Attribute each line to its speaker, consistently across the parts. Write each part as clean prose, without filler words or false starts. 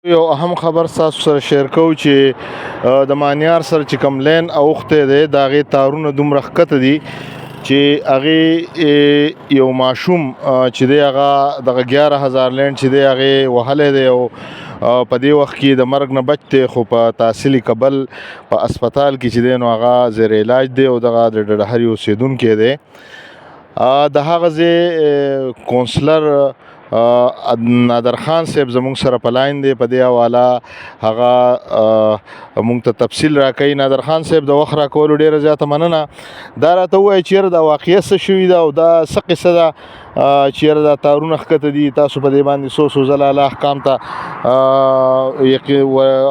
Speaker 1: یو اهم خبر تاسو سره شیر کوو چې د مانیار سره چې کوم لین اوخته دی د هغې تارونه دومره ښکته دي چې هغې یو ماشوم چې دی هغه دغه 11,000 لینډ چې دی هغې وهلی دی او په دې وخت کې د مرګ نه بچ دی، خو په تحصیل کابل په اسپتال کې چې دی نو هغه زیر علاج دی او دغه د ډډهري اوسیدونکی دی. د هغه ځای کونسلر نادر خان صاحب زموږ سره په لاین دی، په دې حواله هغه موږ ته تفصیل راکوي. نادر خان صاحب د وخت راکولو ډیره زیاته مننه. دا راته ووایي چیرې دا واقعیت څه شوي ده او دا څه قصه ده، چیرې دا تارونه ښکته دي، تاسو په دې باندې څو ځله الله احکام ته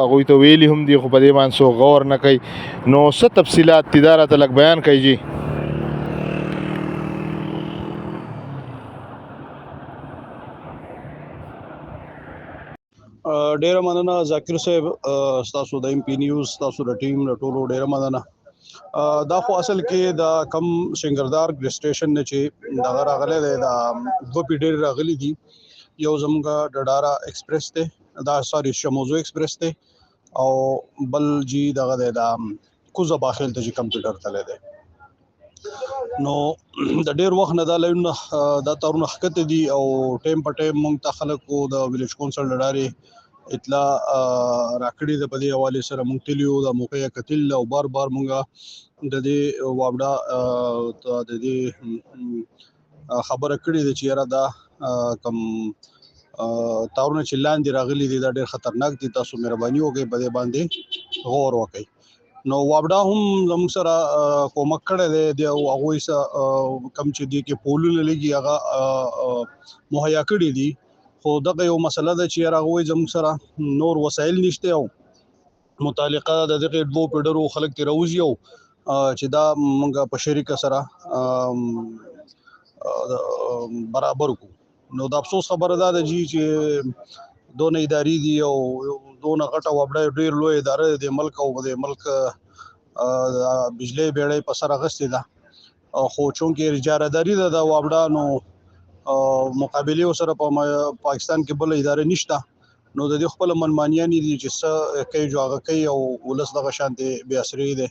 Speaker 1: هغوی ته ویلي هم دي خو په دې باندې څوک غور نه کوي. نو څه تفصیلات دي دا راته لږ بیان کوي جي.
Speaker 2: ډیره مننه ذاکر صاحب، تاسو د MP نیوز، تاسو د ټیم د ټولو ډیره مننه. دا خو اصل کې د کم سنگردار سټیشن نه چې دغه راغلی دی، دا دوه پیډر راغلي دي. یو زموږ ډډارا ایکسپریس دی، دا سوري شموزو ایکسپریس دی، او بل جی دغه دی دا کوزه باخیل ته چې کمپیوټر تللی دی. نو د ډیر وخت نه دا لایونه دا تارونه ښکته دي او ټایم په ټایم موږ ته خلکو د ویلیج کونسل ډډارې اطلاع راکړې ده. په دې حواله سره موږ تلیو د موقع کتل او بار موږ د دې وابډا د دې خبره کړې ده چې یاره دا کم تارونه چې لاندې راغلي دي دا ډېر خطرناک دي، تاسو مهرباني وکړئ په دې باندې غور وکړئ. نو وابډا هم زموږ سره کومک کړی دی او هغوی سره کم چې دي کې پولونه لګي هغه مهیا کړي دي، خو دغه یو مسله ده چې یاره هغوی زموږ سره نور وسایل نشته او متعلقه د دغه دوه پیډرو خلک ترې راوځي او چې دا موږ په شریکه سره برابر کو. نو د افسوس خبره ده چې دونه ادارې دي او دونه غټه وابډه ډېر لوی اداره د ملک او د ملک بجلی بیړۍ په سر اغستې ده، خو چونکې اجارهداري ده د وابډا، نو مقابله سره په پاکستان کې بل اداره نشته. نو د دې خپل منمانیان دي چې څه کوي جو هغه کوي او ولس دغه شانتي بیا سری دي.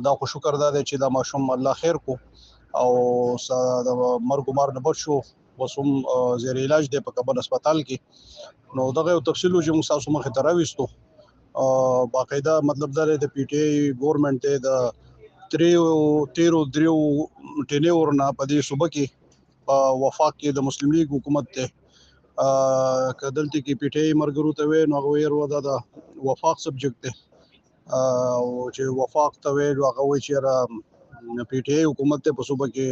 Speaker 2: دا خو شکر ده چې دا ماشوم الله خیر کو او د مرګ مار نه بچ شو، وسوم زیر علاج دی په کابل اسپیټال کې. نو دغه یو تفصیل چې موږ تاسو مخې ته راوستو، باقاعده مطلب دا دی د PTI ګورنمنت ته د 13 ټینور نه په دې صوبه کې په وفاق کې د مسلم لیگ حکومت ته کدلته کې PTI مرګرو ته وې نو هغه ورو د وفاق سبجیکټ ته او چې وفاق ته وې هغه وې چې PTI حکومت ته په صوبه کې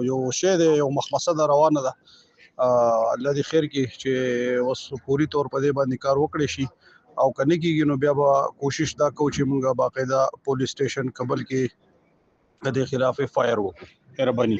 Speaker 2: یو شی دی، یو مخمسه روانه ده. الله دې خیر کې چې اوس پوری طور په دې باندې کار وکړي شي او کنه کېږي نو بیا به کوشش دا کوو چې موږ باقاعده پولیس سټیشن کابل کې د خلاف FIR وکړو. مهرباني.